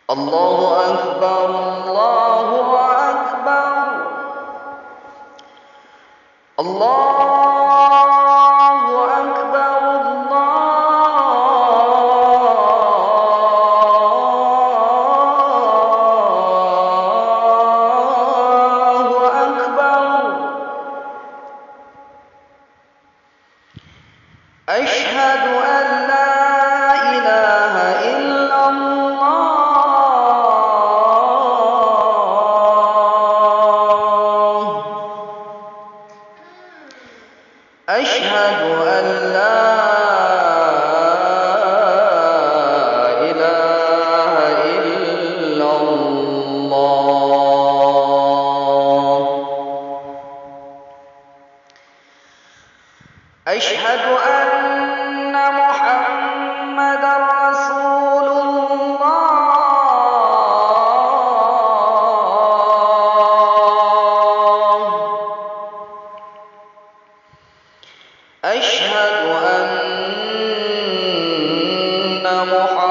الله أكبر الله أكبر الله أكبر الله أكبر. أشهد أن لا إله إلا الله. أشهد أن لا إله إلا الله. أشهد أن محمدًا رسول الله. أشهد أن محمدًا